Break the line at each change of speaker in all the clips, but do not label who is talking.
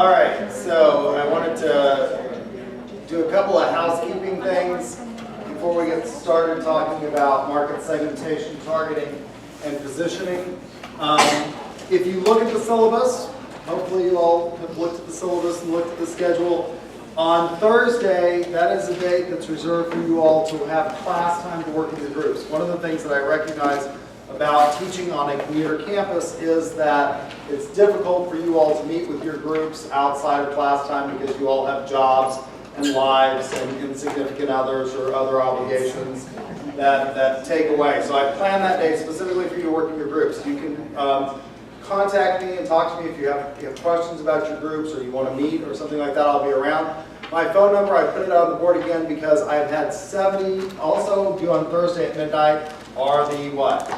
All right, so I wanted to do a couple of housekeeping things before we get started talking about market segmentation, targeting, and positioning. If you look at the syllabus, hopefully you all have looked at the syllabus and looked at the schedule. On Thursday, that is a date that's reserved for you all to have class time to work in your groups. One of the things that I recognize about teaching on a commuter campus is that it's difficult for you all to meet with your groups outside of class time because you all have jobs and lives and insignificant others or other obligations that take away. So I planned that day specifically for you to work in your groups. You can contact me and talk to me if you have questions about your groups or you want to meet or something like that. I'll be around. My phone number, I put it on the board again because I've had 70, also due on Thursday at midnight, are the what?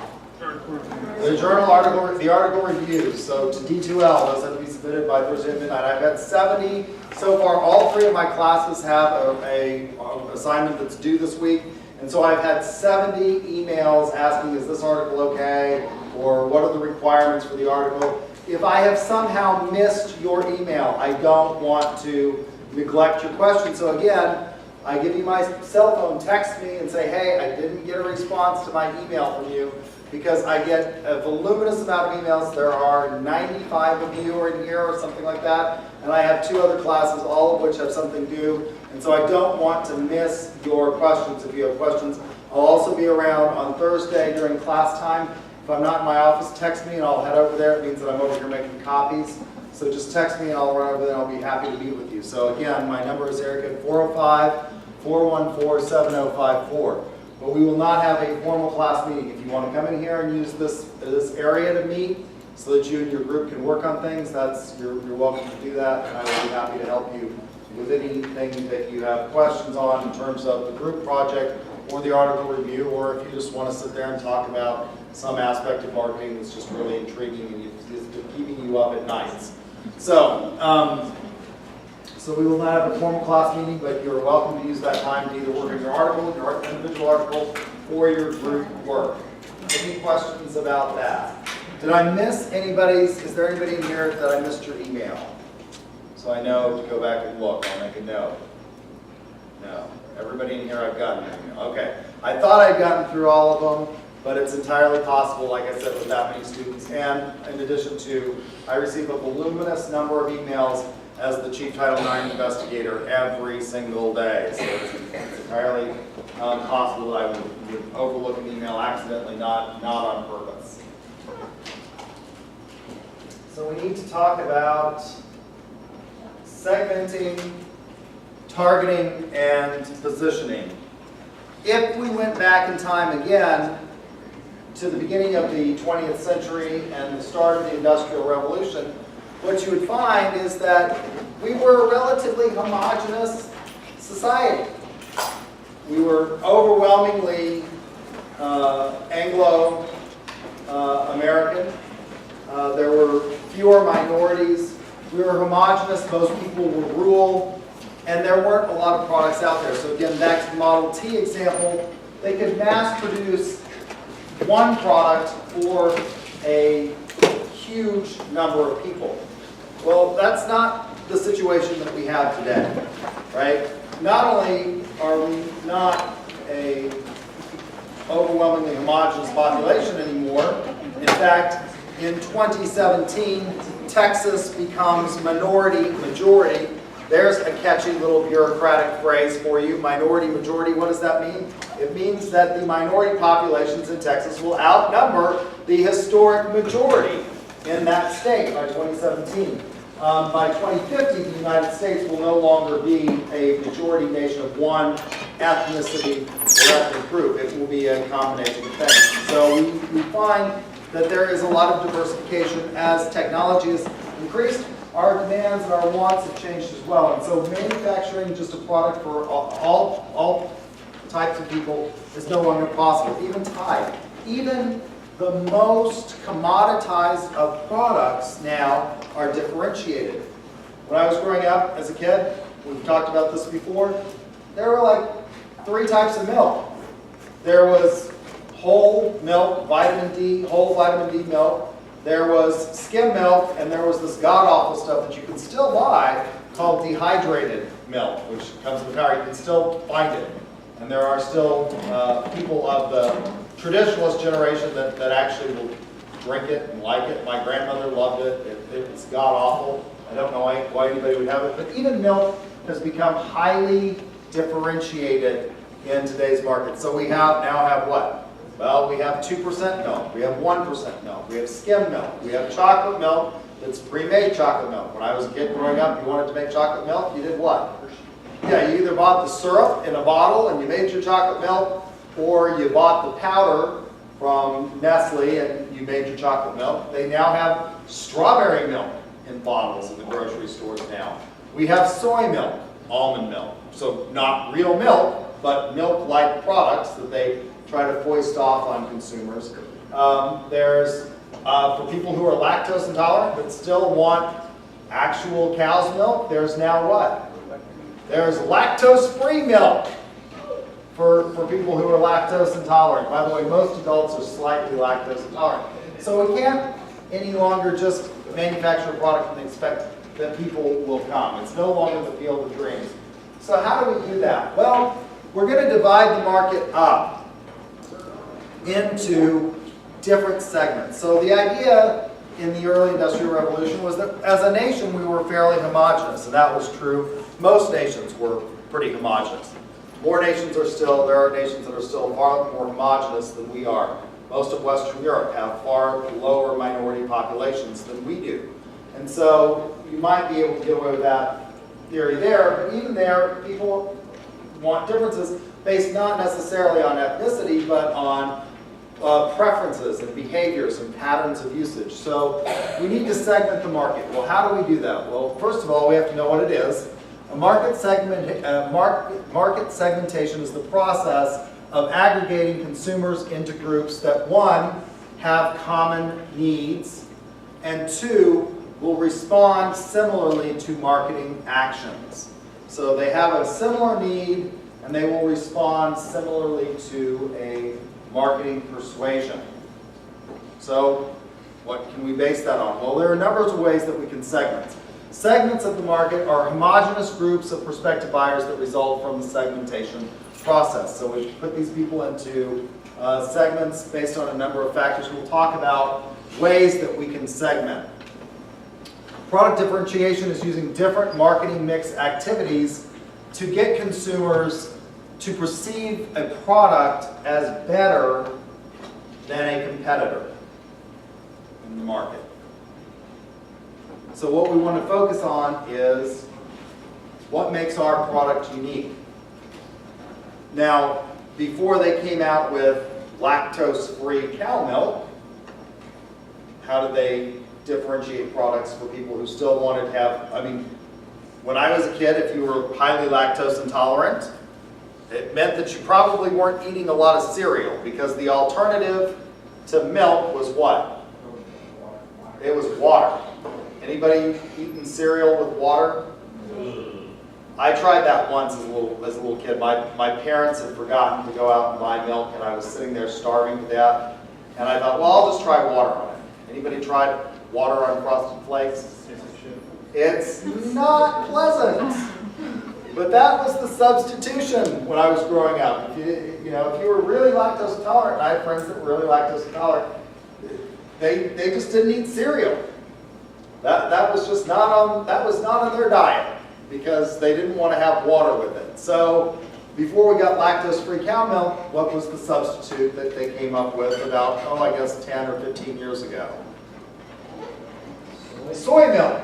The journal article, the article reviews. So to D2L, those have to be submitted by Thursday at midnight. I've had 70 so far. All three of my classes have a assignment that's due this week. And so I've had 70 emails asking, is this article okay? Or what are the requirements for the article? If I have somehow missed your email, I don't want to neglect your question. So again, I give you my cell phone, text me and say, hey, I didn't get a response to my email from you, because I get a voluminous amount of emails. There are 95 of you are in here or something like that. And I have 2 other classes, all of which have something due. And so I don't want to miss your questions. If you have questions, I'll also be around on Thursday during class time. If I'm not in my office, text me and I'll head over there. It means that I'm over here making copies. So just text me and I'll run over there and I'll be happy to meet with you. So again, my number is area code 405-414-7054. But we will not have a formal class meeting. If you want to come in here and use this area to meet so that you and your group can work on things, you're welcome to do that, and I will be happy to help you with anything that you have questions on in terms of the group project or the article review, or if you just want to sit there and talk about some aspect of marketing that's just really intriguing and is keeping you up at nights. So we will not have a formal class meeting, but you're welcome to use that time to either work on your article, your individual article, or your group work. Any questions about that? Did I miss anybody's? Is there anybody in here that I missed your email? So I know to go back and look. I'll make a note. No. Everybody in here I've gotten an email. Okay. I thought I'd gotten through all of them, but it's entirely possible, like I said, with that many students. And in addition to, I receive a voluminous number of emails as the Chief Title IX investigator every single day. So it's entirely possible that I would overlook an email accidentally, not on purpose. So we need to talk about segmenting, targeting, and positioning. If we went back in time again to the beginning of the 20th century and the start of the Industrial Revolution, what you would find is that we were a relatively homogeneous society. We were overwhelmingly Anglo-American. There were fewer minorities. We were homogeneous. Most people were rural. And there weren't a lot of products out there. So again, back to the Model T example, they could mass produce one product for a huge number of people. Well, that's not the situation that we have today, right? Not only are we not a overwhelmingly homogeneous population anymore, in fact, in 2017, Texas becomes minority majority. There's a catchy little bureaucratic phrase for you, minority majority. What does that mean? It means that the minority populations in Texas will outnumber the historic majority in that state by 2017. By 2050, the United States will no longer be a majority nation of one ethnicity or ethnic group. It will be a combination of things. So we find that there is a lot of diversification as technology has increased. Our demands and our wants have changed as well. And so manufacturing just a product for all types of people is no longer possible. Even Tide, even the most commoditized of products now are differentiated. When I was growing up as a kid, we've talked about this before, there were like 3 types of milk. There was whole milk, vitamin D, whole vitamin D milk. there was skim milk, and there was this god-awful stuff that you can still buy called dehydrated milk, which comes in the powder. You can still find it. And there are still people of the traditionalist generation that actually will drink it and like it. My grandmother loved it. It was god-awful. I don't know why anybody would have it. But even milk has become highly differentiated in today's market. So we now have what? Well, we have 2% milk. We have 1% milk. We have skim milk. We have chocolate milk that's pre-made chocolate milk. When I was a kid growing up, you wanted to make chocolate milk, you did what? Yeah, you either bought the syrup in a bottle and you made your chocolate milk, or you bought the powder from Nestle and you made your chocolate milk. They now have strawberry milk in bottles in the grocery stores now. We have soy milk, almond milk. So not real milk, but milk-like products that they try to foist off on consumers. There's, for people who are lactose intolerant but still want actual cow's milk, there's now what? There's lactose-free milk for people who are lactose intolerant. By the way, most adults are slightly lactose intolerant. So we can't any longer just manufacture a product and expect that people will come. It's no longer the field of dreams. So how do we do that? Well, we're going to divide the market up into different segments. So the idea in the early Industrial Revolution was that as a nation we were fairly homogeneous, and that was true. Most nations were pretty homogeneous. There are nations that are still far more homogeneous than we are. Most of Western Europe have far lower minority populations than we do. And so you might be able to get away with that theory there, but even there, people want differences based not necessarily on ethnicity, but on preferences and behaviors and patterns of usage. So we need to segment the market. Well, how do we do that? Well, first of all, we have to know what it is. A market segmentation is the process of aggregating consumers into groups that, one, have common needs, and two, will respond similarly to marketing actions. So they have a similar need, and they will respond similarly to a marketing persuasion. So what can we base that on? Well, there are a number of ways that we can segment. Segments of the market are homogeneous groups of prospective buyers that result from the segmentation process. So we put these people into segments based on a number of factors. We'll talk about ways that we can segment. Product differentiation is using different marketing mix activities to get consumers to perceive a product as better than a competitor in the market. So what we want to focus on is what makes our product unique. Now, before they came out with lactose-free cow milk, how did they differentiate products for people who still wanted to have, I mean, when I was a kid, if you were highly lactose intolerant, it meant that you probably weren't eating a lot of cereal, because the alternative to milk was what? It was water. Anybody eaten cereal with water? I tried that once as a little kid. My parents had forgotten to go out and buy milk, and I was sitting there starving to death. And I thought, well, I'll just try water on it. Anybody tried water on Frosted Flakes? It's not pleasant. But that was the substitution when I was growing up. If you were really lactose intolerant, and I had friends that were really lactose intolerant, they just didn't eat cereal. That was just not on their diet, because they didn't want to have water with it. So before we got lactose-free cow milk, what was the substitute that they came up with about, I guess 10 or 15 years ago? Soy milk,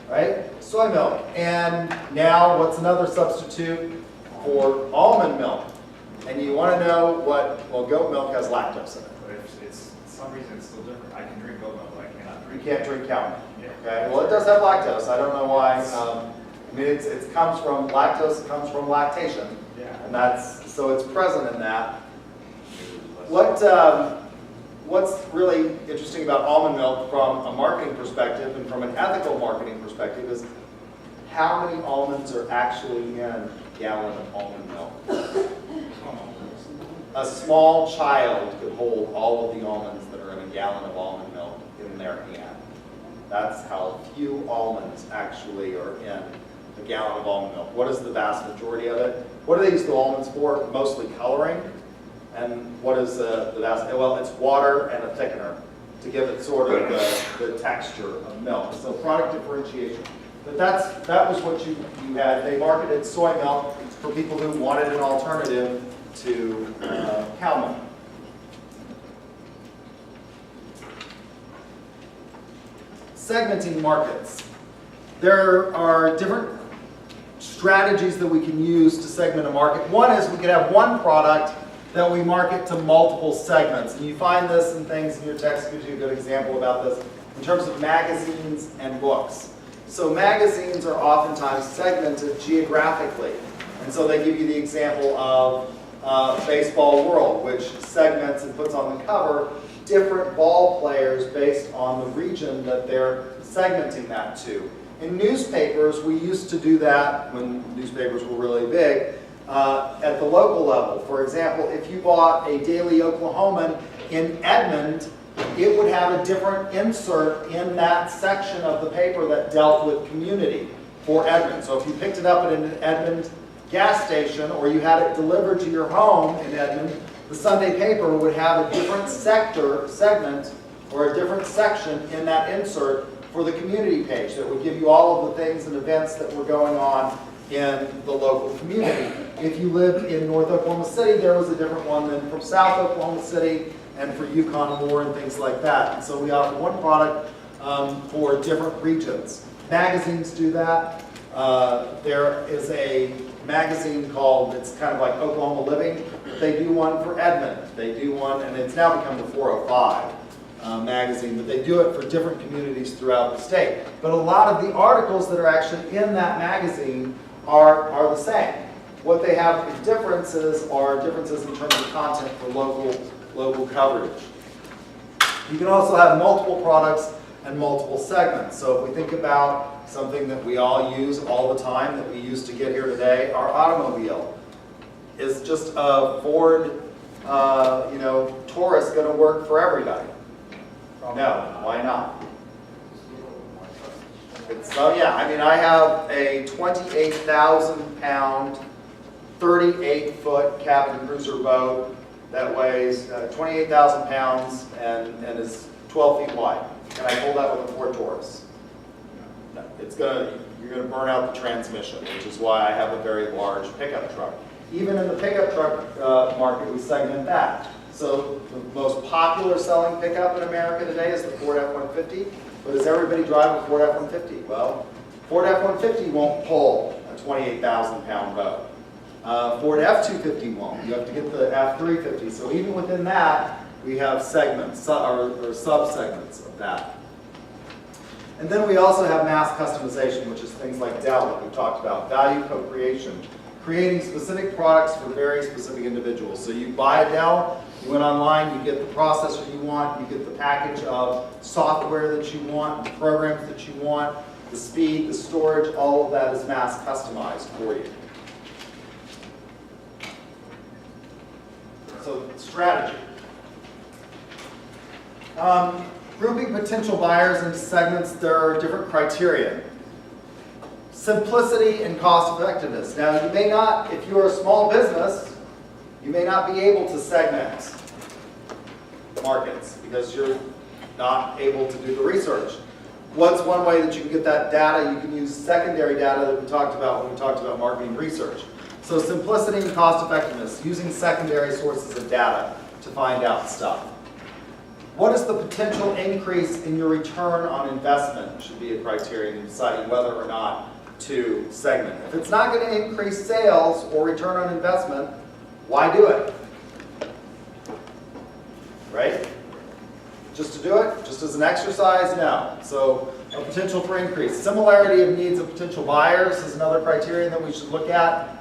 right? Soy milk. And now what's another substitute for almond milk? And you want to know what, well, goat milk has lactose in it.
But it's for some reason it's still different. I can drink goat milk, but I cannot drink.
You can't drink cow milk.
Yeah.
Okay. Well, it does have lactose. I don't know why. I mean, it comes from lactose. It comes from lactation.
Yeah.
And so it's present in that. What's really interesting about almond milk from a marketing perspective and from an ethical marketing perspective is how many almonds are actually in a gallon of almond milk. A small child could hold all of the almonds that are in a gallon of almond milk. their hand. That's how few almonds actually are in a gallon of almond milk. What is the vast majority of it? What do they use the almonds for? Mostly coloring. And what is the vast? Well, it's water and a thickener to give it sort of the texture of milk. So product differentiation. But that was what you had. They marketed soy milk for people who wanted an alternative to cow milk. Segmenting markets. There are different strategies that we can use to segment a market. One is we could have one product that we market to multiple segments. And you find this in things in your text, gives you a good example about this, in terms of magazines and books. So magazines are oftentimes segmented geographically. And so they give you the example of Baseball World, which segments and puts on the cover different ball players based on the region that they're segmenting that to. In newspapers, we used to do that when newspapers were really big at the local level. For example, if you bought a Daily Oklahoman in Edmond, it would have a different insert in that section of the paper that dealt with community for Edmond. So if you picked it up at an Edmond gas station or you had it delivered to your home in Edmond, the Sunday paper would have a different segment or a different section in that insert for the community page that would give you all of the things and events that were going on in the local community. If you lived in North Oklahoma City, there was a different one than from South Oklahoma City and for Yukon and more and things like that. And so we offer one product for different regions. Magazines do that. There is a magazine called, it's kind of like Oklahoma Living. They do one for Edmond. They do one, and it's now become the 405 magazine, but they do it for different communities throughout the state. But a lot of the articles that are actually in that magazine are the same. What they have differences are differences in terms of content for local coverage. You can also have multiple products and multiple segments. So if we think about something that we all use all the time that we used to get here today, our automobile. Is just a Ford, Taurus going to work for everybody? No, why not? So yeah, I mean, I have a 28,000 pound, 38-foot cabin cruiser boat that weighs 28,000 pounds and is 12 feet wide. Can I pull that with a Ford Taurus? No, you're going to burn out the transmission, which is why I have a very large pickup truck. Even in the pickup truck market, we segment that. So the most popular selling pickup in America today is the Ford F-150. But does everybody drive a Ford F-150? Well, Ford F-150 won't pull a 28,000 pound boat. Ford F-250 won't. You have to get the F-350. So even within that, we have segments or sub-segments of that. And then we also have mass customization, which is things like Dell that we've talked about, value co-creation, creating specific products for very specific individuals. So you buy a Dell, you went online, you get the processor you want, you get the package of software that you want, the programs that you want, the speed, the storage, all of that is mass customized for you. So strategy. Grouping potential buyers into segments, there are different criteria. Simplicity and cost effectiveness. Now you may not, if you're a small business, you may not be able to segment markets because you're not able to do the research. What's one way that you can get that data? You can use secondary data that we talked about when we talked about marketing research. So simplicity and cost effectiveness, using secondary sources of data to find out stuff. What is the potential increase in your return on investment should be a criterion in deciding whether or not to segment. If it's not going to increase sales or return on investment, why do it? Right? Just to do it? Just as an exercise? No. So a potential for increase. Similarity of needs of potential buyers is another criterion that we should look at.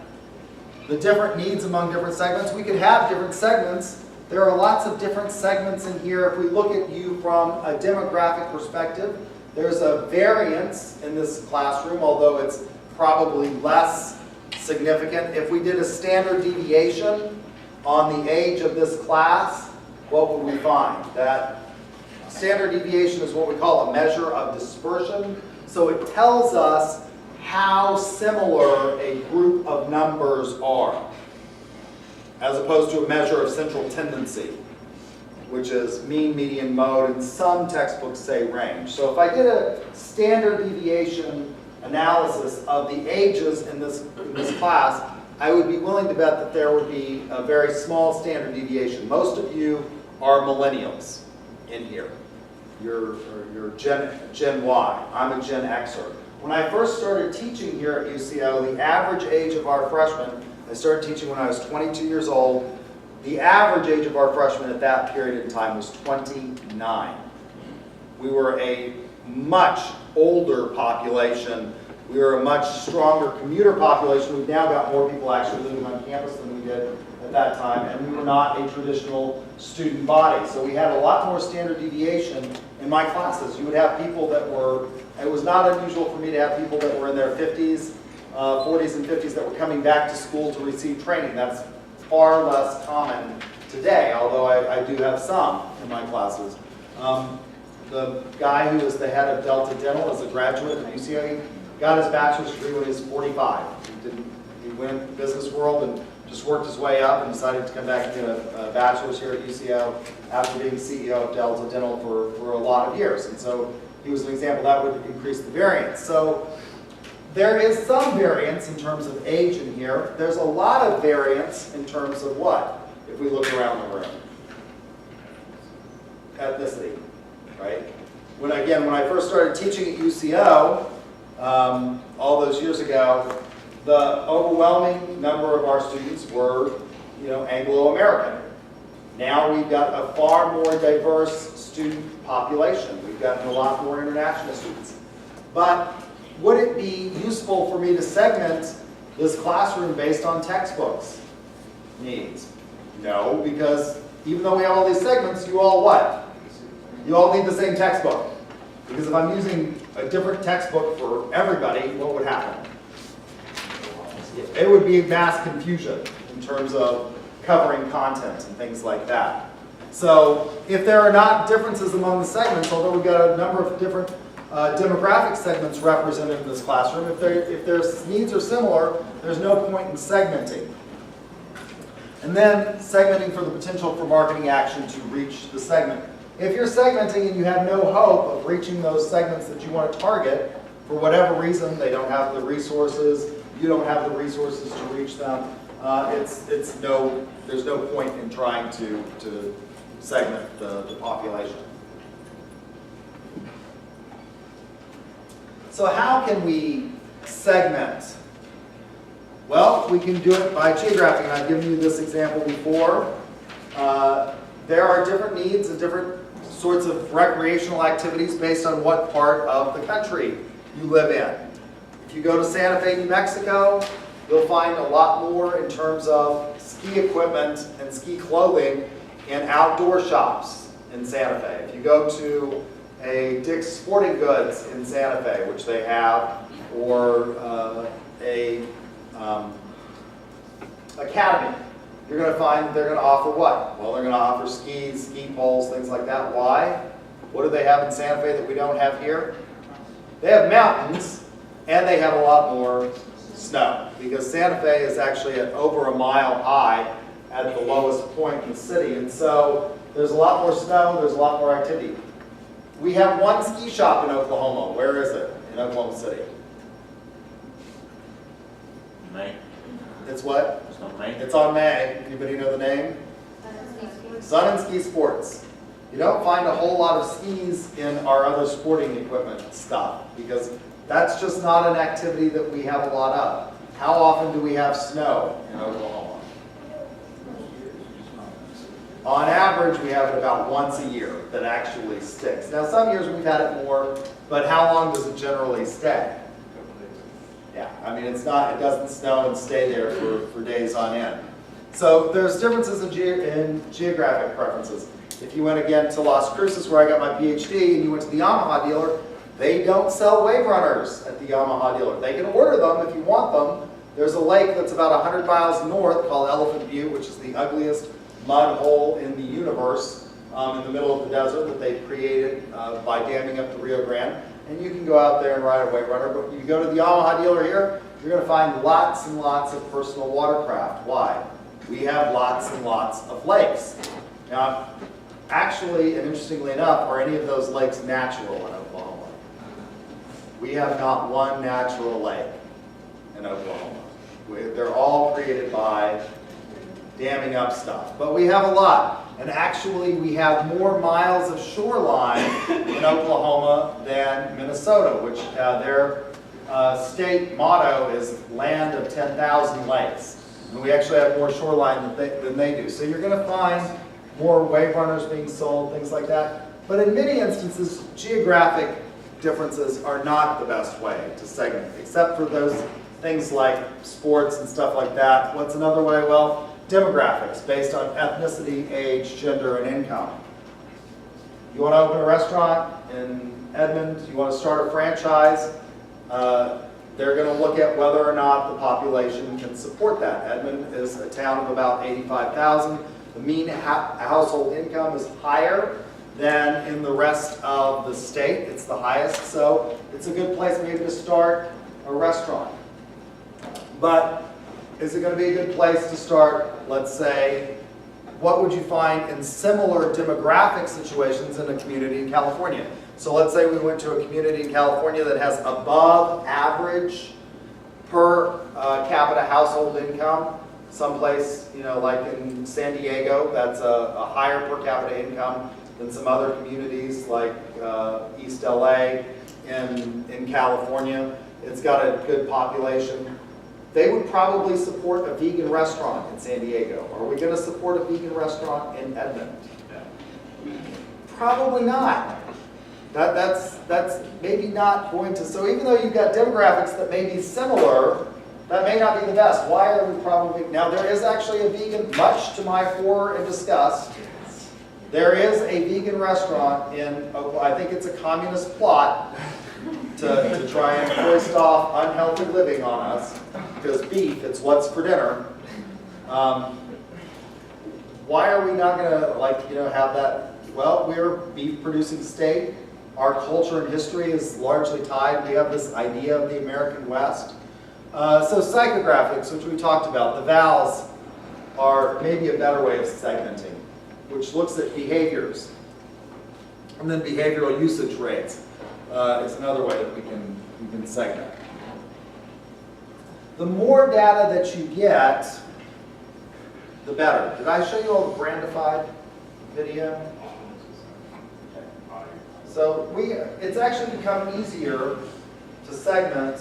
The different needs among different segments. We could have different segments. There are lots of different segments in here. If we look at you from a demographic perspective, there's a variance in this classroom, although it's probably less significant. If we did a standard deviation on the age of this class, what would we find? That Standard deviation is what we call a measure of dispersion. So it tells us how similar a group of numbers are, as opposed to a measure of central tendency, which is mean, median, mode, and some textbooks say range. So if I did a standard deviation analysis of the ages in this class, I would be willing to bet that there would be a very small standard deviation. Most of you are millennials in here. You're Gen Y. I'm a Gen Xer. When I first started teaching here at UCO, the average age of our freshmen, I started teaching when I was 22 years old, the average age of our freshmen at that period in time was 29. We were a much older population. We were a much stronger commuter population. We've now got more people actually living on campus than we did at that time, and we were not a traditional student body. So we had a lot more standard deviation in my classes. You would have people that were, it was not unusual for me to have people that were in their 50s, 40s and 50s that were coming back to school to receive training. That's far less common today, although I do have some in my classes. The guy who is the head of Delta Dental is a graduate of UCO. He got his bachelor's degree when he was 45. He went into the business world and just worked his way up and decided to come back and get a bachelor's here at UCO after being CEO of Delta Dental for a lot of years. And so he was an example that would increase the variance. So there is some variance in terms of age in here. There's a lot of variance in terms of what? If we look around the room. Ethnicity, right? When I first started teaching at UCO, all those years ago, the overwhelming number of our students were, Anglo-American. Now we've got a far more diverse student population. We've gotten a lot more international students. But would it be useful for me to segment this classroom based on textbooks needs? No, because even though we have all these segments, you all what? You all need the same textbook. Because if I'm using a different textbook for everybody, what would happen? It would be mass confusion in terms of covering content and things like that. So if there are not differences among the segments, although we've got a number of different demographic segments represented in this classroom, if their needs are similar, there's no point in segmenting. And then segmenting for the potential for marketing action to reach the segment. If you're segmenting and you have no hope of reaching those segments that you want to target, for whatever reason, they don't have the resources, you don't have the resources to reach them, there's no point in trying to segment the population. So how can we segment? Well, we can do it by geographic, and I've given you this example before. There are different needs and different sorts of recreational activities based on what part of the country you live in. If you go to Santa Fe, New Mexico, you'll find a lot more in terms of ski equipment and ski clothing in outdoor shops in Santa Fe. If you go to a Dick's Sporting Goods in Santa Fe, which they have, or a academy, you're going to find that they're going to offer what? Well, they're going to offer skis, ski poles, things like that. Why? What do they have in Santa Fe that we don't have here? They have mountains, and they have a lot more snow, because Santa Fe is actually at over a mile high at the lowest point in the city, and so there's a lot more snow, there's a lot more activity. We have one ski shop in Oklahoma. Where is it? In Oklahoma City.
May.
It's what?
It's on May.
It's on May. Anybody know the name? Sun and Ski Sports. You don't find a whole lot of skis in our other sporting equipment stuff, because that's just not an activity that we have a lot of. How often do we have snow in Oklahoma? On average, we have it about once a year that actually sticks. Now, some years we've had it more, but how long does it generally stay? Yeah, I mean, it doesn't snow and stay there for days on end. So there's differences in geographic preferences. If you went again to Las Cruces, where I got my PhD, and you went to the Yamaha dealer, they don't sell wave runners at the Yamaha dealer. They can order them if you want them. There's a lake that's about 100 miles north called Elephant Butte, which is the ugliest mud hole in the universe. in the middle of the desert that they created by damming up the Rio Grande. And you can go out there and ride a wave runner, but you go to the Yamaha dealer here, you're going to find lots and lots of personal watercraft. Why? We have lots and lots of lakes. Now, actually, and interestingly enough, are any of those lakes natural in Oklahoma? We have not one natural lake in Oklahoma. They're all created by damming up stuff. But we have a lot. And actually, we have more miles of shoreline in Oklahoma than Minnesota, which their state motto is land of 10,000 lakes. And we actually have more shoreline than they do. So you're going to find more wave runners being sold, things like that. But in many instances, geographic differences are not the best way to segment, except for those things like sports and stuff like that. What's another way? Well, demographics based on ethnicity, age, gender, and income. You want to open a restaurant in Edmond, you want to start a franchise, they're going to look at whether or not the population can support that. Edmond is a town of about 85,000. The mean household income is higher than in the rest of the state. It's the highest, so it's a good place maybe to start a restaurant. But is it going to be a good place to start, let's say, what would you find in similar demographic situations in a community in California? So let's say we went to a community in California that has above average per capita household income. Someplace, you know, like in San Diego, that's a higher per capita income than some other communities like East LA in California. It's got a good population. They would probably support a vegan restaurant in San Diego. Are we going to support a vegan restaurant in Edmond? No. Probably not. That's maybe not going to, so even though you've got demographics that may be similar, that may not be the best. Why are we probably, now there is actually a vegan, much to my horror and disgust, there is a vegan restaurant in Oklahoma. I think it's a communist plot to try and foist off unhealthy living on us, because beef, it's what's for dinner. Why are we not going to, have that? Well, we're a beef-producing state. Our culture and history is largely tied. We have this idea of the American West. So psychographics, which we talked about, the vowels are maybe a better way of segmenting, which looks at behaviors. And then behavioral usage rates is another way that we can segment. The more data that you get, the better. Did I show you all the brandified video? So it's actually become easier to segment.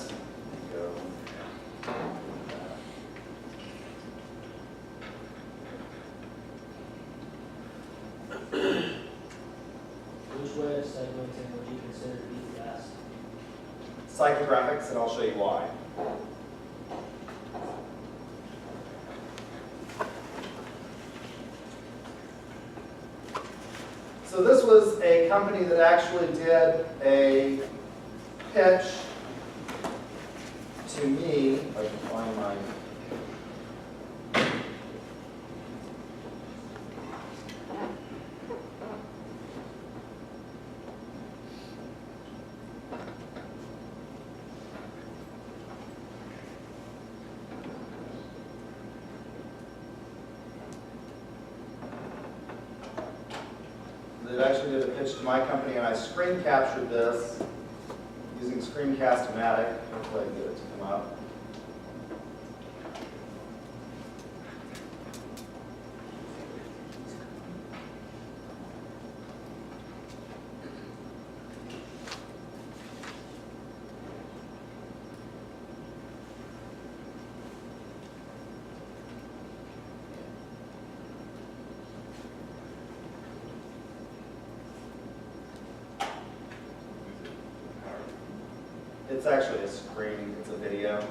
Which way of segmenting would you consider to be the best?
Psychographics, and I'll show you why. So this was a company that actually did a pitch to me. If I can find my... They actually did a pitch to my company, and I screen captured this using Screencast-O-Matic. Hopefully I can get it to come up. It's actually a screen, it's a video.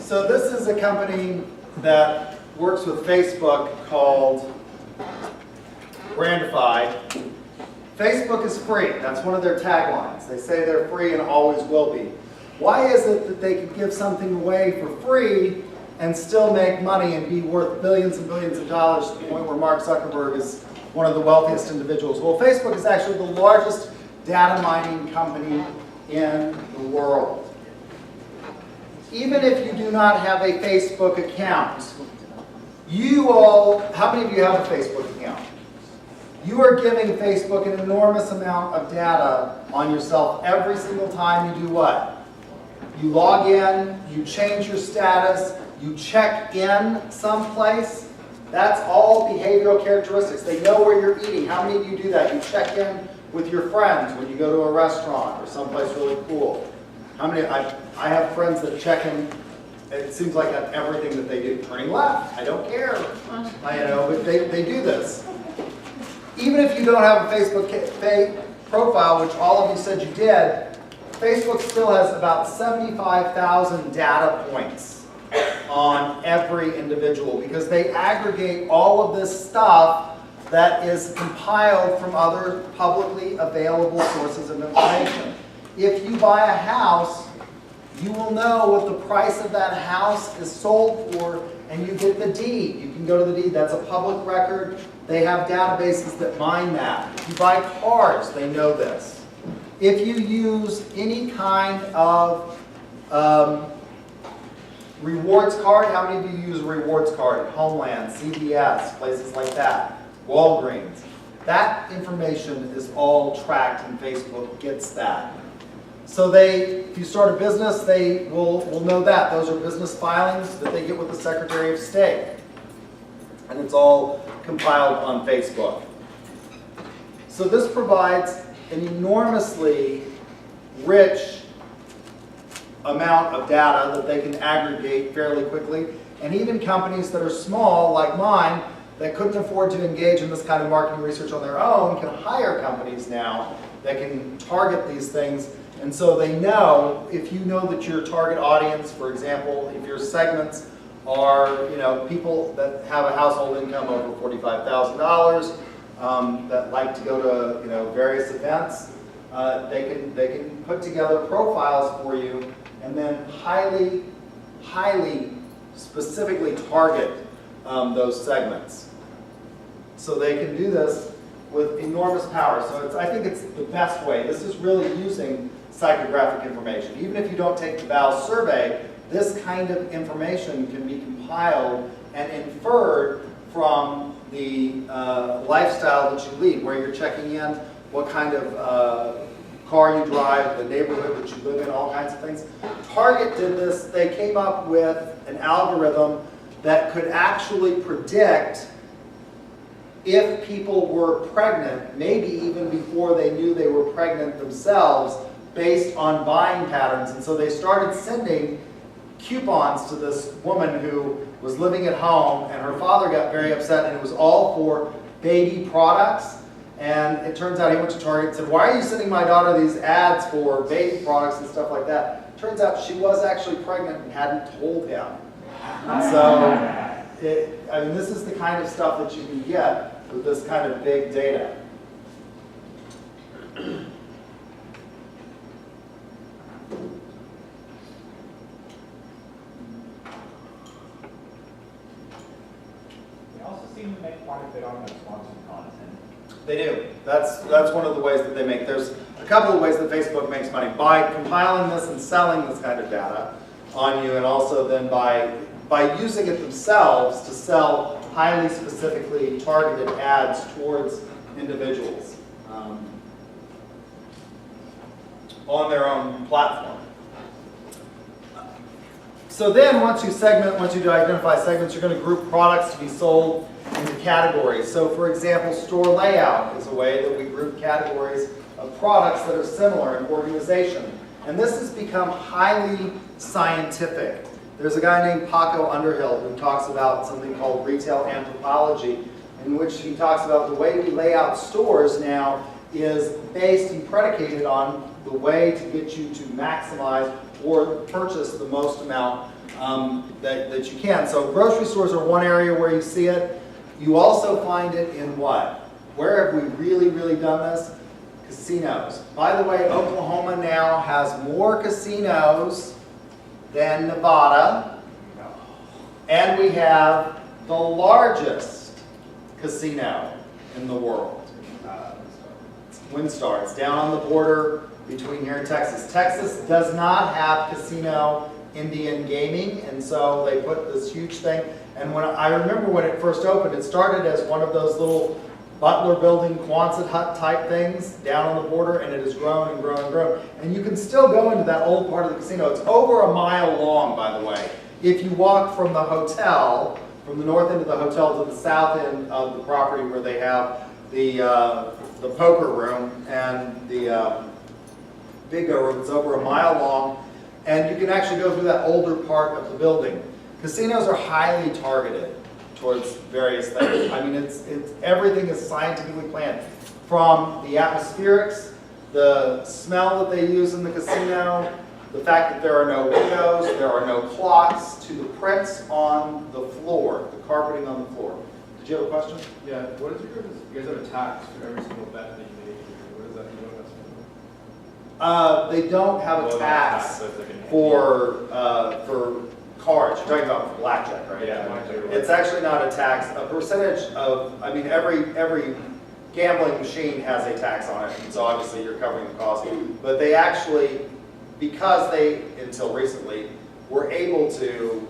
So this is a company that works with Facebook called Brandify. Facebook is free. That's one of their taglines. They say they're free and always will be. Why is it that they can give something away for free and still make money and be worth billions and billions of dollars to the point where Mark Zuckerberg is one of the wealthiest individuals? Well, Facebook is actually the largest data mining company in the world. Even if you do not have a Facebook account, you all, how many of you have a Facebook account? You are giving Facebook an enormous amount of data on yourself every single time you do what? You log in, you change your status, you check in someplace. That's all behavioral characteristics. They know where you're eating. How many of you do that? You check in with your friends when you go to a restaurant or someplace really cool. How many? I have friends that check in, it seems like at everything that they do. Turning left, I don't care. But they do this. Even if you don't have a Facebook profile, which all of you said you did, Facebook still has about 75,000 data points on every individual because they aggregate all of this stuff that is compiled from other publicly available sources of information. If you buy a house, you will know what the price of that house is sold for, and you get the deed. You can go to the deed. That's a public record. They have databases that mine that. If you buy cars, they know this. If you use any kind of rewards card, how many of you use a rewards card? Homeland, CVS, places like that, Walgreens. That information is all tracked and Facebook gets that. So if you start a business, they will know that. Those are business filings that they get with the Secretary of State. And it's all compiled on Facebook. So this provides an enormously rich amount of data that they can aggregate fairly quickly. And even companies that are small, like mine, that couldn't afford to engage in this kind of marketing research on their own, can hire companies now that can target these things. And so they know, if you know that your target audience, for example, if your segments are people that have a household income over $45,000, that like to go to various events, they can put together profiles for you and then highly specifically target those segments. So they can do this with enormous power. So I think it's the best way. This is really using psychographic information. Even if you don't take the BAL survey, this kind of information can be compiled and inferred from the lifestyle that you lead, where you're checking in, what kind of car you drive, the neighborhood that you live in, all kinds of things. Target did this. They came up with an algorithm that could actually predict if people were pregnant, maybe even before they knew they were pregnant themselves, based on buying patterns. And so they started sending coupons to this woman who was living at home, and her father got very upset, and it was all for baby products. And it turns out he went to Target and said, "Why are you sending my daughter these ads for baby products and stuff like that?" Turns out she was actually pregnant and hadn't told him. And so, this is the kind of stuff that you can get with this kind of big data.
They also seem to make quite a bit on the sponsored content.
They do. That's one of the ways that they make. There's a couple of ways that Facebook makes money. By compiling this and selling this kind of data on you, and also then by using it themselves to sell highly specifically targeted ads towards individuals on their own platform. So then once you identify segments, you're going to group products to be sold into categories. So for example, store layout is a way that we group categories of products that are similar in organization. And this has become highly scientific. There's a guy named Paco Underhill who talks about something called retail anthropology, in which he talks about the way we lay out stores now is based and predicated on the way to get you to maximize or purchase the most amount that you can. So grocery stores are one area where you see it. You also find it in what? Where have we really, really done this? Casinos. By the way, Oklahoma now has more casinos than Nevada, and we have the largest casino in the world. WinStar. It's down on the border between here and Texas. Texas does not have casino Indian gaming, and so they put this huge thing. And when I remember when it first opened, it started as one of those little Butler building Quonset hut type things down on the border, and it has grown and grown and grown. And you can still go into that old part of the casino. It's over a mile long, by the way. If you walk from the hotel, from the north end of the hotel to the south end of the property where they have the poker room and the bingo room, it's over a mile long. And you can actually go through that older part of the building. Casinos are highly targeted towards various things. I mean, it's everything is scientifically planned. From the atmospherics, the smell that they use in the casino, the fact that there are no windows, there are no clocks, to the prints on the floor, the carpeting on the floor. Did you have a question?
Yeah, what is your, you guys have a tax for every single bet that you make. What does that mean?
They don't have a tax for cards. You're talking about for blackjack, right?
Yeah, blackjack.
It's actually not a tax. A percentage of, I mean, every gambling machine has a tax on it, and so obviously you're covering the cost. But they actually, because they, until recently, were able to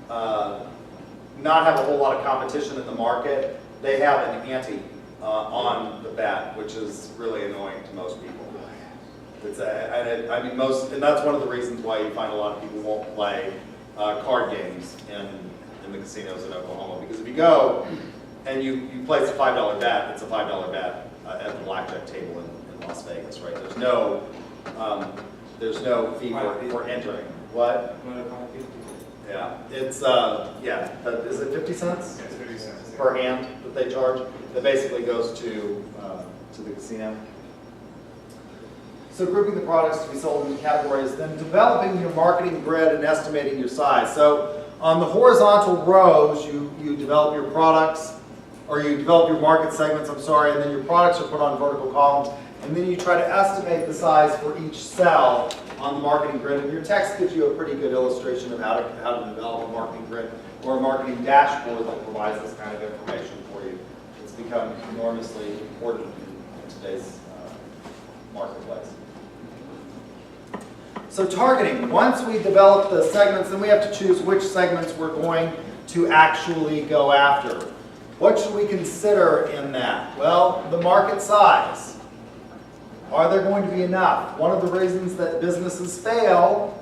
not have a whole lot of competition in the market, they have an ante on the bet, which is really annoying to most people. It's I mean, and that's one of the reasons why you find a lot of people won't play card games in the casinos in Oklahoma, because if you go and you place a $5 bet, it's a $5 bet at the blackjack table in Las Vegas, right? There's no fee for entering. What? Yeah, it's is it 50 cents?
Yeah, it's 50 cents
per hand that they charge? That basically goes to the casino. So grouping the products to be sold into categories, then developing your marketing grid and estimating your size. So on the horizontal rows, you develop your products, or you develop your market segments, I'm sorry, and then your products are put on vertical columns, and then you try to estimate the size for each cell on the marketing grid. And your text gives you a pretty good illustration of how to develop a marketing grid or a marketing dashboard that provides this kind of information for you. It's become enormously important in today's marketplace. So targeting, once we develop the segments, then we have to choose which segments we're going to actually go after. What should we consider in that? Well, the market size. Are there going to be enough? One of the reasons that businesses fail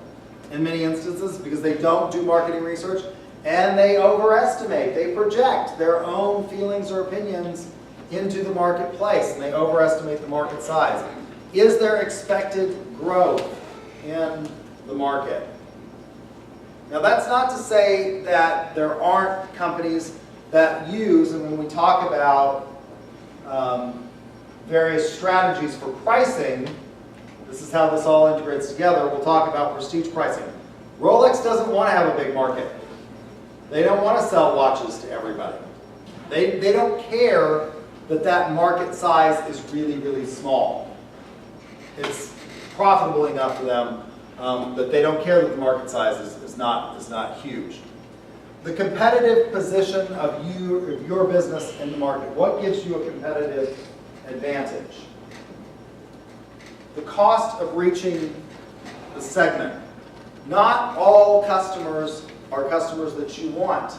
in many instances is because they don't do marketing research and they overestimate. They project their own feelings or opinions into the marketplace and they overestimate the market size. Is there expected growth in the market? Now that's not to say that there aren't companies that use, and when we talk about various strategies for pricing, this is how this all integrates together. We'll talk about prestige pricing. Rolex doesn't want to have a big market. They don't want to sell watches to everybody. They don't care that that market size is really, really small. It's profitable enough for them that they don't care that the market size is not huge. The competitive position of your business in the market. What gives you a competitive advantage? The cost of reaching the segment. Not all customers are customers that you want.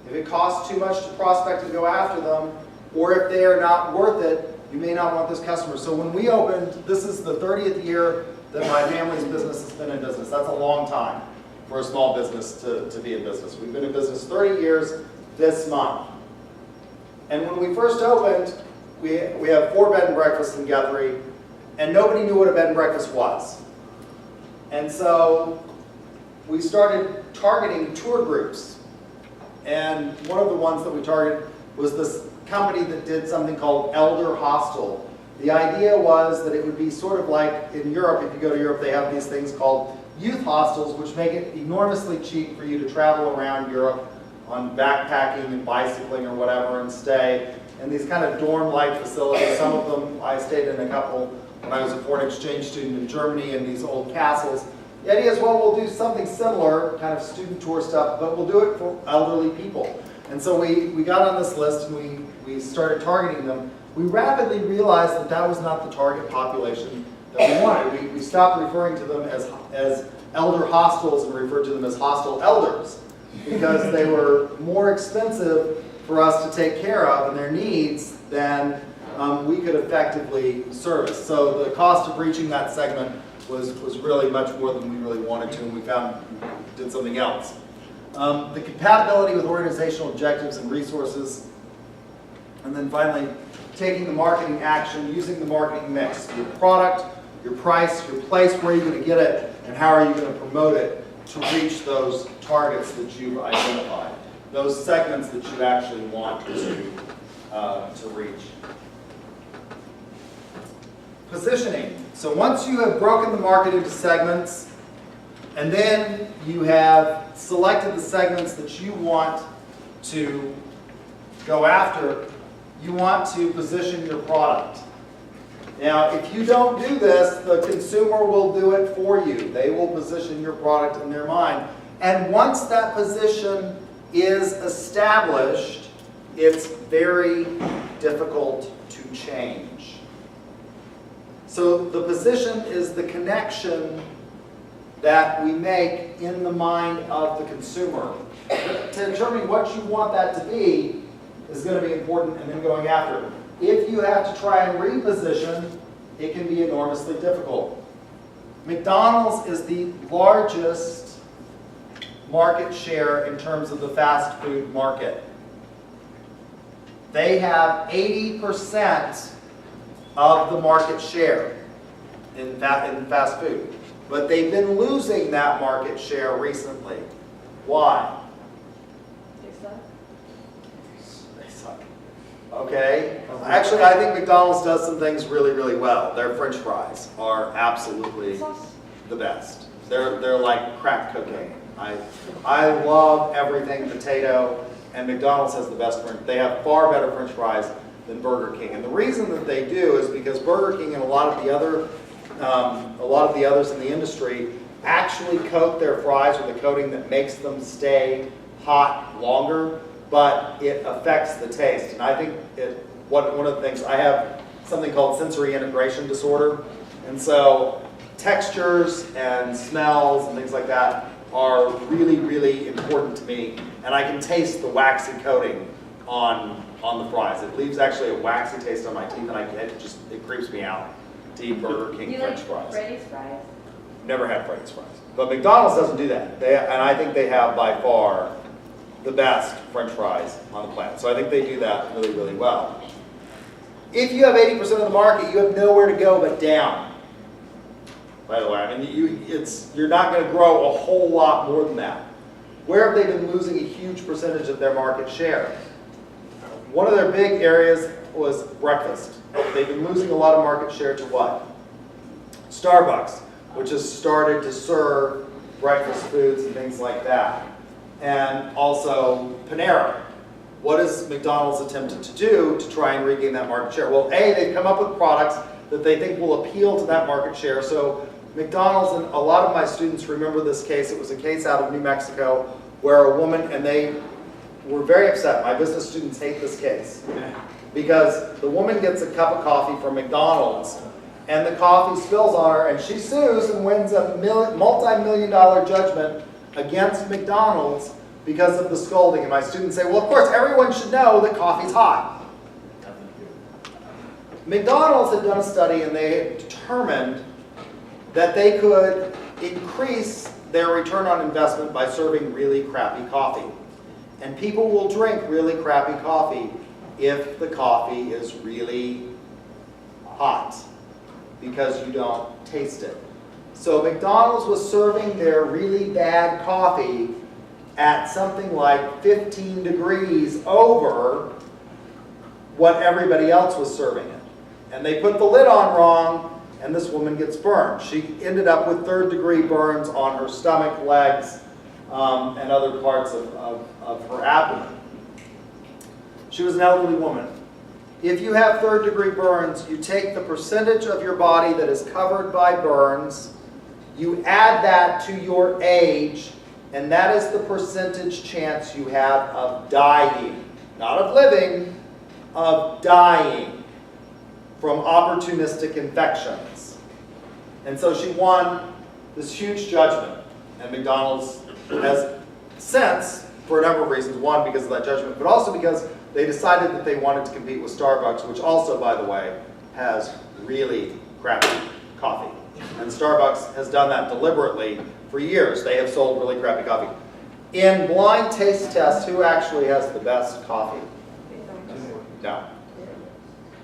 If it costs too much to prospect and go after them, or if they are not worth it, you may not want those customers. So when we opened, this is the 30th year that my family's business has been in business. That's a long time for a small business to be in business. We've been in business 30 years this month. And when we first opened, we have 4 bed and breakfasts in Guthrie, and nobody knew what a bed and breakfast was. And so we started targeting tour groups. And one of the ones that we targeted was this company that did something called Elder Hostel. The idea was that it would be sort of like in Europe. If you go to Europe, they have these things called youth hostels, which make it enormously cheap for you to travel around Europe on backpacking and bicycling or whatever and stay in these kind of dorm-like facilities. Some of them, I stayed in a couple when I was a foreign exchange student in Germany in these old castles. The idea is, well, we'll do something similar, kind of student tour stuff, but we'll do it for elderly people. And so we got on this list and we started targeting them. We rapidly realized that that was not the target population that we wanted. We stopped referring to them as elder hostels and referred to them as hostel elders because they were more expensive for us to take care of and their needs than we could effectively service. So the cost of reaching that segment was really much more than we really wanted to, and we did something else. The compatibility with organizational objectives and resources, and then finally, taking the marketing action, using the marketing mix, your product, your price, your place, where are you going to get it, and how are you going to promote it to reach those targets that you've identified, those segments that you actually want to reach. Positioning. So once you have broken the market into segments, and then you have selected the segments that you want to go after, you want to position your product. Now, if you don't do this, the consumer will do it for you. They will position your product in their mind. And once that position is established, it's very difficult to change. So the position is the connection that we make in the mind of the consumer. To determine what you want that to be is going to be important, and then going after it. If you have to try and reposition, it can be enormously difficult. McDonald's is the largest market share in terms of the fast food market. They have 80% of the market share in fast food. But they've been losing that market share recently. Why? They suck. Okay. Actually, I think McDonald's does some things really, really well. Their French fries are absolutely the best. They're like crack cocaine. I love everything potato, and McDonald's has the best French. They have far better French fries than Burger King. And the reason that they do is because Burger King and a lot of the others in the industry actually coat their fries with a coating that makes them stay hot longer, but it affects the taste. And I think one of the things, I have something called sensory integration disorder, and so textures and smells and things like that are really, really important to me, and I can taste the waxy coating on the fries. It leaves actually a waxy taste on my teeth, and it creeps me out to eat Burger King French fries.
Freddy's fries?
Never had Freddy's fries. But McDonald's doesn't do that. And I think they have by far the best French fries on the planet. So I think they do that really, really well. If you have 80% of the market, you have nowhere to go but down. By the way, I mean, you're not going to grow a whole lot more than that. Where have they been losing a huge percentage of their market share? One of their big areas was breakfast. They've been losing a lot of market share to what? Starbucks, which has started to serve breakfast foods and things like that. And also Panera. What has McDonald's attempted to do to try and regain that market share? Well, A, they've come up with products that they think will appeal to that market share. So McDonald's, and a lot of my students remember this case. It was a case out of New Mexico where a woman, and they were very upset. My business students hate this case because the woman gets a cup of coffee from McDonald's and the coffee spills on her, and she sues and wins a multi-million-dollar judgment against McDonald's because of the scolding. And my students say, well, of course, everyone should know that coffee's hot. McDonald's had done a study, and they had determined that they could increase their return on investment by serving really crappy coffee. And people will drink really crappy coffee if the coffee is really hot, because you don't taste it. So McDonald's was serving their really bad coffee at something like 15 degrees over what everybody else was serving it. And they put the lid on wrong, and this woman gets burned. She ended up with third-degree burns on her stomach, legs, and other parts of her abdomen. She was an elderly woman. If you have third-degree burns, you take the percentage of your body that is covered by burns, you add that to your age, and that is the percentage chance you have of dying. Not of living, of dying from opportunistic infections. And so she won this huge judgment. And McDonald's has since, for a number of reasons, one, because of that judgment, but also because they decided that they wanted to compete with Starbucks, which also, by the way, has really crappy coffee. And Starbucks has done that deliberately for years. They have sold really crappy coffee. In blind taste tests, who actually has the best coffee? No.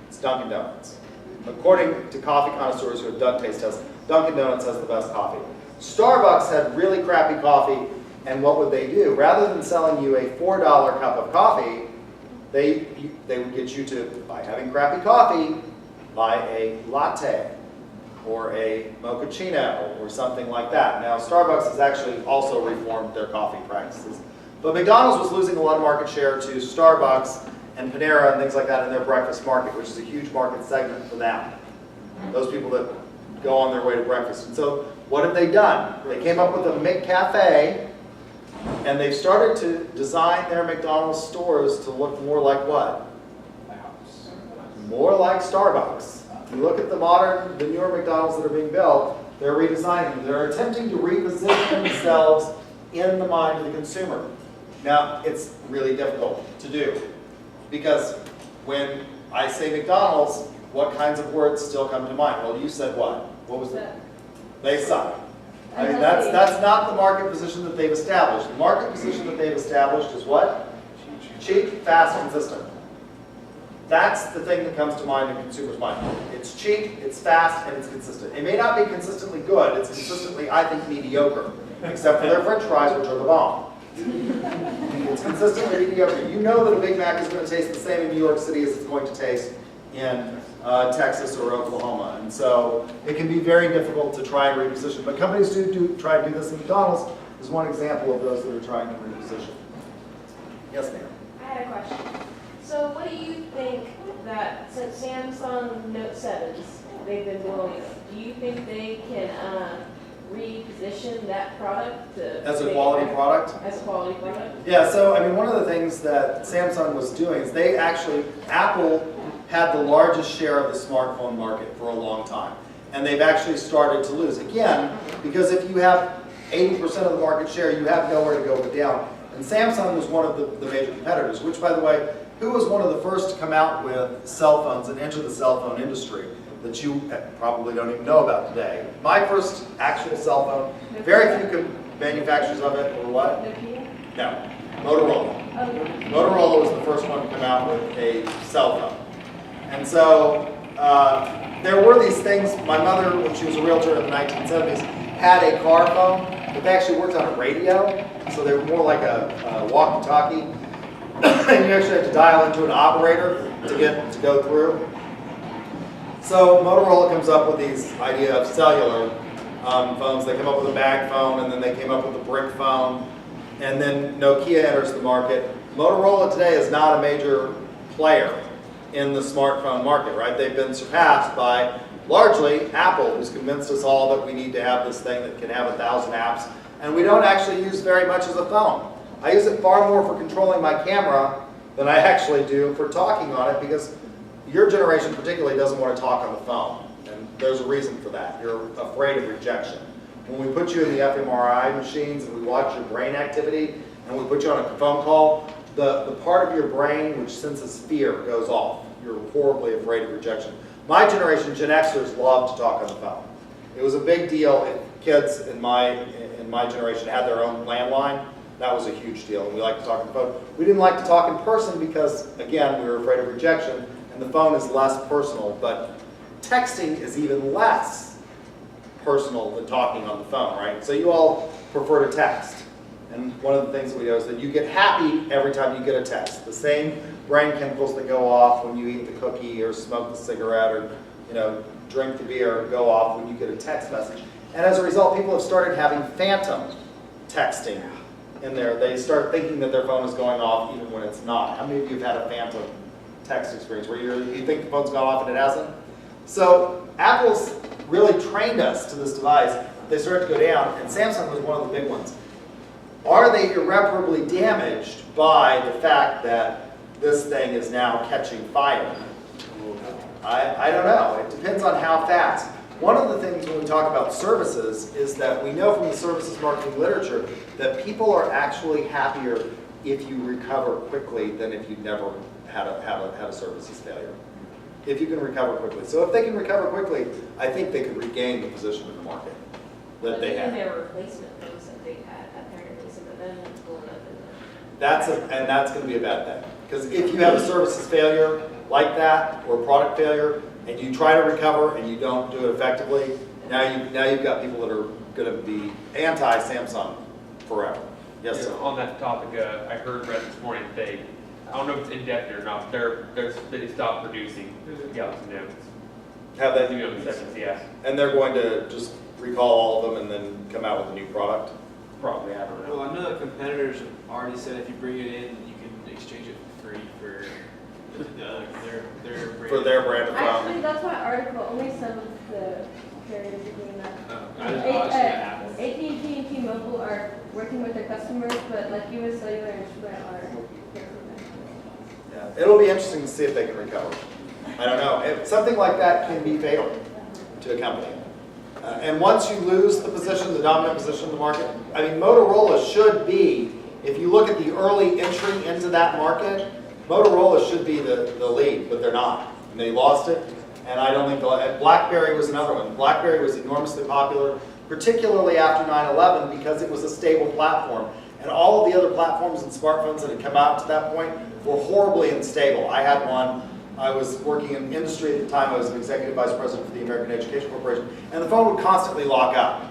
It's Dunkin' Donuts. According to coffee connoisseurs who have done taste tests, Dunkin' Donuts has the best coffee. Starbucks had really crappy coffee, and what would they do? Rather than selling you a $4 cup of coffee, they would get you to, by having crappy coffee, buy a latte or a mochaccino or something like that. Now, Starbucks has actually also reformed their coffee practices. But McDonald's was losing a lot of market share to Starbucks and Panera and things like that in their breakfast market, which is a huge market segment for them. Those people that go on their way to breakfast. And so what have they done? They came up with a McCafe, and they've started to design their McDonald's stores to look more like what? More like Starbucks. If you look at the newer McDonald's that are being built, they're redesigning them. They're attempting to reposition themselves in the mind of the consumer. Now, it's really difficult to do, because when I say McDonald's, what kinds of words still come to mind? Well, you said what? What was that? They suck. I mean, that's not the market position that they've established. The market position that they've established is what? Cheap, fast, consistent. That's the thing that comes to mind in the consumer's mind. It's cheap, it's fast, and it's consistent. It may not be consistently good, it's consistently, I think, mediocre. Except for their French fries, which are the bomb. It's consistently mediocre. You know that a Big Mac is going to taste the same in New York City as it's going to taste in Texas or Oklahoma. And so it can be very difficult to try and reposition. But companies do try to do this, and McDonald's is one example of those that are trying to reposition. Yes, ma'am.
I had a question. So what do you think that, since Samsung Note 7s, they've been blowing up, do you think they can reposition that product to
As a
make
quality
it
product?
as a quality product?
Yeah, so I mean, one of the things that Samsung was doing is Apple had the largest share of the smartphone market for a long time. And they've actually started to lose. Again, because if you have 80% of the market share, you have nowhere to go but down. And Samsung was one of the major competitors, which, by the way, who was one of the first to come out with cell phones and enter the cell phone industry that you probably don't even know about today? My first actual cell phone, very few manufacturers of it, or what?
Nokia?
No, Motorola.
Oh,
Motorola was the first one to come out with a cell phone. And so there were these things. My mother, when she was a realtor in the 1970s, had a car phone, but they actually worked on a radio, so they were more like a walkie-talkie. And you actually had to dial into an operator to go through. So Motorola comes up with these idea of cellular phones. They come up with a bag phone, and then they came up with a brick phone, and then Nokia enters the market. Motorola today is not a major player in the smartphone market, right? They've been surpassed by largely Apple, who's convinced us all that we need to have this thing that can have 1,000 apps, and we don't actually use very much as a phone. I use it far more for controlling my camera than I actually do for talking on it, because your generation particularly doesn't want to talk on the phone, and there's a reason for that. You're afraid of rejection. When we put you in the fMRI machines and we watch your brain activity and we put you on a phone call, the part of your brain which senses fear goes off. You're horribly afraid of rejection. My generation, Gen Xers, loved to talk on the phone. It was a big deal if kids in my generation had their own landline. That was a huge deal, and we liked to talk on the phone. We didn't like to talk in person because, again, we were afraid of rejection, and the phone is less personal, but texting is even less personal than talking on the phone, right? So you all prefer to text. And one of the things that we know is that you get happy every time you get a text. The same brain chemicals that go off when you eat the cookie or smoke the cigarette or drink the beer go off when you get a text message. And as a result, people have started having phantom texting in there. They start thinking that their phone is going off even when it's not. How many of you have had a phantom text experience where you think the phone's gone off and it hasn't? So Apple's really trained us to this device. They started to go down, and Samsung was one of the big ones. Are they irreparably damaged by the fact that this thing is now catching fire? I don't know. It depends on how fast. One of the things when we talk about services is that we know from the services marketing literature that people are actually happier if you recover quickly than if you never had a services failure. If you can recover quickly. So if they can recover quickly, I think they could regain the position in the market that they had.
Their replacement things that they had apparently, so that then it's going up in
And that's going to be a bad thing. Because if you have a services failure like that, or a product failure, and you try to recover and you don't do it effectively, now you've got people that are going to be anti-Samsung forever. Yes,
Yeah,
sir.
on that topic, I heard read this morning that I don't know if it's indefinite or not, they stopped producing Galaxy Notes.
Have
The
they?
Note 7s, yeah.
And they're going to just recall all of them and then come out with a new product?
Probably, I don't know.
Well, I know that competitors have already said if you bring it in, you can exchange it for free for their brand.
For their brand of
Actually,
phone?
that's my article. Only some of the carriers are doing that.
I just thought it happened.
AT&T and T-Mobile are working with their customers, but like US Cellular and Sprint are careful.
Yeah. It'll be interesting to see if they can recover. I don't know. Something like that can be fatal to a company. And once you lose the position, the dominant position in the market, I mean, Motorola should be, if you look at the early entry into that market, Motorola should be the lead, but they're not. And they lost it, and I don't think BlackBerry was another one. BlackBerry was enormously popular, particularly after 9/11, because it was a stable platform. And all of the other platforms and smartphones that had come out to that point were horribly unstable. I had one. I was working in industry at the time. I was an executive vice president for the American Education Corporation, and the phone would constantly lock up,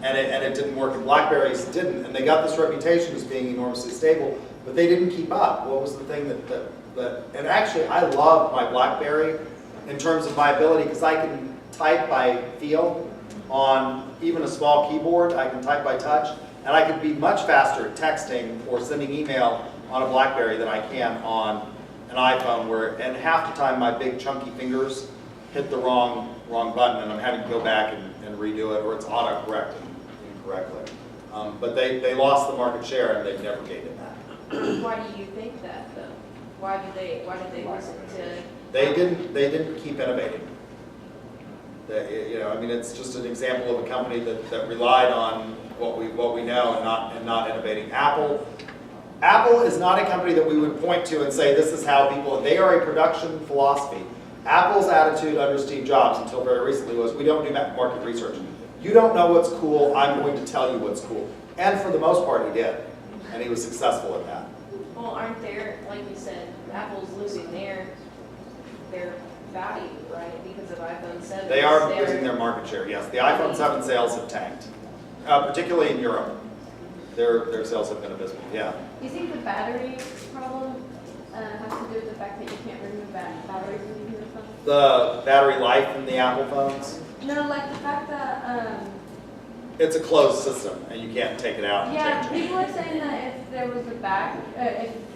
and it didn't work. And BlackBerries didn't, and they got this reputation as being enormously stable, but they didn't keep up. What was the thing that and actually, I love my BlackBerry in terms of my ability, because I can type by feel on even a small keyboard. I can type by touch, and I can be much faster at texting or sending email on a BlackBerry than I can on an iPhone, and half the time my big chunky fingers hit the wrong button, and I'm having to go back and redo it, or it's auto-correcting incorrectly. But they lost the market share, and they've never gained it back.
Why do you think that though? Why did they listen to?
They didn't keep innovating. I mean, it's just an example of a company that relied on what we know and not innovating. Apple is not a company that we would point to and say this is how people. They are a production philosophy. Apple's attitude under Steve Jobs until very recently was, we don't do market research. You don't know what's cool, I'm going to tell you what's cool. And for the most part, he did. And he was successful at that.
Well, aren't there, like you said, Apple's losing their value, right? Because of iPhone 7.
They are losing their market share, yes. The iPhone 7 sales have tanked, particularly in Europe. Their sales have been abysmal, yeah.
Do you think the battery problem has to do with the fact that you can't remove batteries when you use a phone?
The battery life in the Apple phones,
No, like the fact that,
it's a closed system, and you can't take it out and
yeah,
change it.
people are saying that if there was if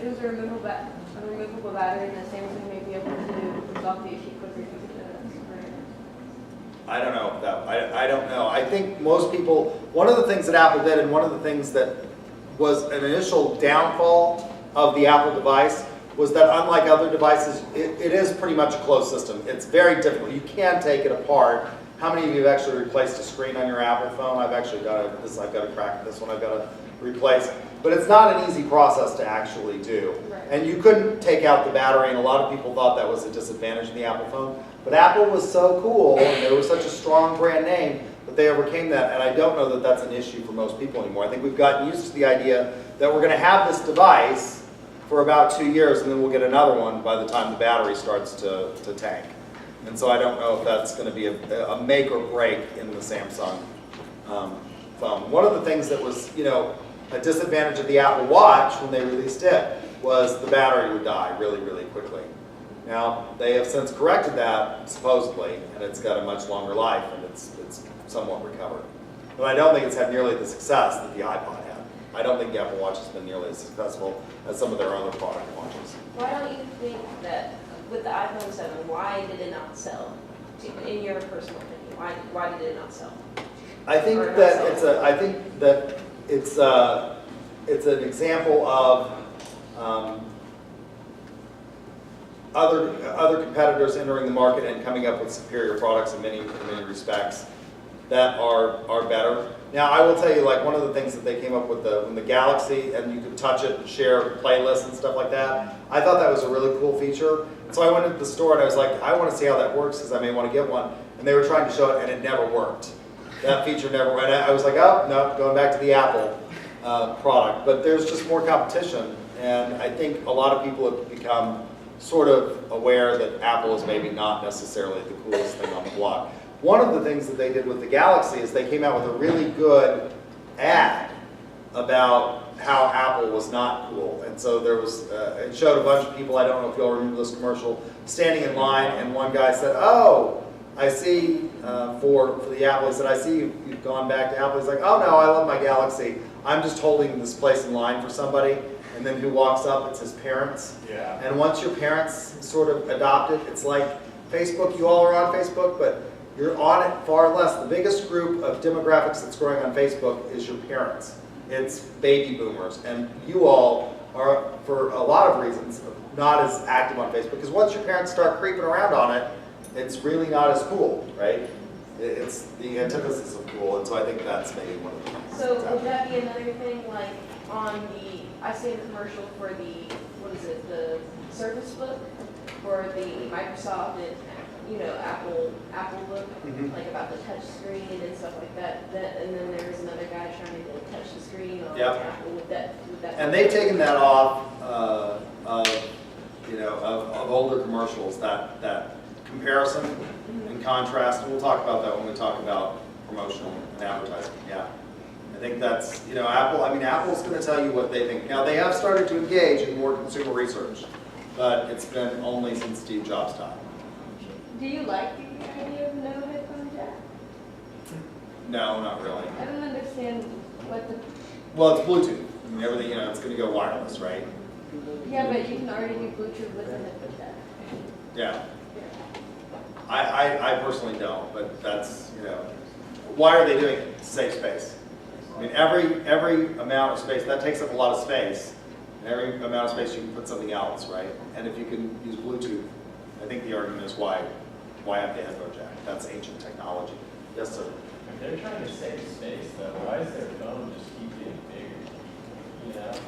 it was a removable battery, then Samsung may be able to resolve the issue quicker if you could do it.
I don't know if that, I don't know. I think most people, one of the things that Apple did, and one of the things that was an initial downfall of the Apple device, was that unlike other devices, it is pretty much a closed system. It's very difficult. You can take it apart. How many of you have actually replaced a screen on your Apple phone? I've actually got this. I've got to crack this one. I've got to replace. But it's not an easy process to actually do.
Right.
And you couldn't take out the battery, and a lot of people thought that was a disadvantage in the Apple phone. But Apple was so cool, and they were such a strong brand name that they overcame that. And I don't know that that's an issue for most people anymore. I think we've gotten used to the idea that we're going to have this device for about 2 years, and then we'll get another one by the time the battery starts to tank. And so I don't know if that's going to be a make or break in the Samsung phone. One of the things that was, a disadvantage of the Apple Watch when they released it was the battery would die really, really quickly. Now, they have since corrected that, supposedly, and it's got a much longer life, and it's somewhat recovered. But I don't think it's had nearly the success that the iPod had. I don't think the Apple Watch has been nearly as successful as some of their other product launches.
Why don't you think that with the iPhone 7, why did it not sell? In your personal opinion, why did it not sell?
I think that it's an example of other competitors entering the market and coming up with superior products in many respects that are better. Now, I will tell you, like, one of the things that they came up with when the Galaxy, and you could touch it and share playlists and stuff like that, I thought that was a really cool feature. So I went into the store and I was like, I want to see how that works because I may want to get one. And they were trying to show it and it never worked. That feature never went. I was like, oh, no, going back to the Apple product. But there's just more competition. And I think a lot of people have become sort of aware that Apple is maybe not necessarily the coolest thing on the block. One of the things that they did with the Galaxy is they came out with a really good ad about how Apple was not cool. And so there was, it showed a bunch of people, I don't know if you all remember this commercial, standing in line, and one guy said, oh, I see, for the Apple, he said, I see you've gone back to Apple. He's like, oh no, I love my Galaxy. I'm just holding this place in line for somebody. And then who walks up? It's his parents.
Yeah.
And once your parents sort of adopt it, it's like Facebook, you all are on Facebook, but you're on it far less. The biggest group of demographics that's growing on Facebook is your parents. It's baby boomers. And you all are, for a lot of reasons, not as active on Facebook. Because once your parents start creeping around on it, it's really not as cool, right? It's the antithesis of cool. And so I think that's maybe one of the things.
So would that be another thing, like on the, I see a commercial for the, what is it, the Surface Book, for the Microsoft and, you know, Apple Book, like about the touch screen and stuff like that. And then there's another guy trying to touch the screen on Apple. Would that
and they've taken that off you know, of older commercials, that comparison and contrast, and we'll talk about that when we talk about promotional and advertising. Yeah, I think that's, you know, Apple's going to tell you what they think. Now, they have started to engage in more consumer research, but it's been only since Steve Jobs' time.
Do you like the idea of no headphone jack?
No, not really.
I don't understand what the,
Well, it's Bluetooth. I mean, everything, you know, it's going to go wireless, right?
yeah, but you can already do Bluetooth with a headphone jack.
Yeah. I personally don't, but that's, you know, why are they doing it? To save space. I mean, every amount of space, that takes up a lot of space, and every amount of space you can put something else, right? And if you can use Bluetooth, I think the argument is why have the headphone jack? That's ancient technology. Yes, sir.
If they're trying to save space, though, why is their phone just keep getting bigger? You know?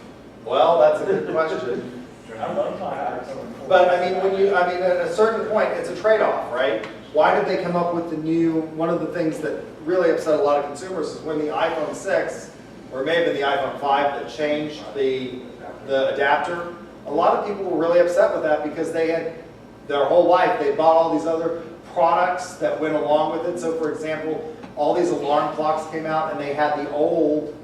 Well, that's a good question.
I love my iPhone.
But I mean, at a certain point, it's a trade-off, right? Why did they come up with the new, one of the things that really upset a lot of consumers is when the iPhone 6, or it may have been the iPhone 5 that changed the adapter, a lot of people were really upset with that because they had, their whole life, they bought all these other products that went along with it. So for example, all these alarm clocks came out and they had the old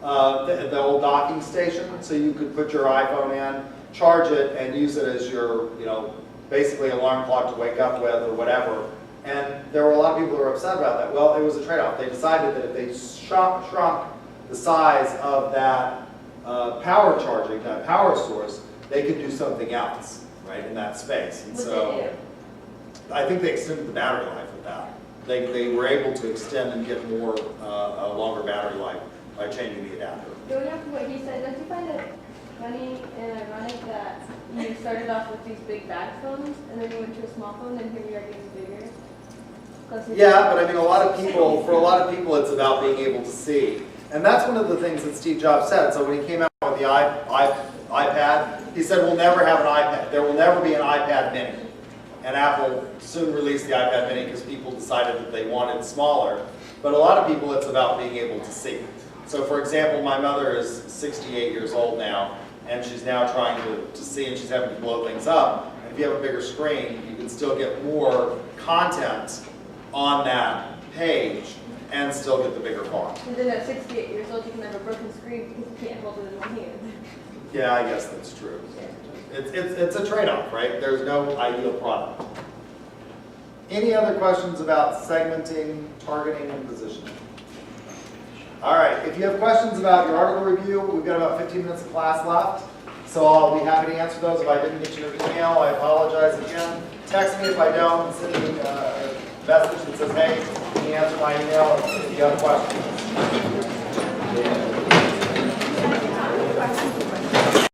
docking station, so you could put your iPhone in, charge it, and use it as your, you know, basically alarm clock to wake up with or whatever. And there were a lot of people who were upset about that. Well, it was a trade-off. They decided that if they shrunk the size of that power charging, that power source, they could do something else, right, in that space. And so I think they extended the battery life with that. They were able to extend and get more, a longer battery life by changing the adapter.
Going off of what he said, don't you find it funny and ironic that you started off with these big bad phones and then you went to a small phone and here we are getting bigger?
Yeah, but I mean, for a lot of people, it's about being able to see. And that's one of the things that Steve Jobs said. So when he came out with the iPad, he said, we'll never have an iPad. There will never be an iPad mini. And Apple soon released the iPad mini because people decided that they wanted smaller. But a lot of people, it's about being able to see. So for example, my mother is 68 years old now, and she's now trying to see, and she's having to blow things up. And if you have a bigger screen, you can still get more content on that page. and still get the bigger font.
And then at 68 years old, you can have a broken screen because you can't hold it in one hand.
Yeah, I guess that's true. It's a trade-off, right? There's no ideal product. Any other questions about segmenting, targeting, and positioning? All right, if you have questions about your article review, we've got about 15 minutes of class left, so I'll be happy to answer those. If I didn't get your email, I apologize again. Text me if I don't, and send me a message that says, hey, can you answer my email if you have questions?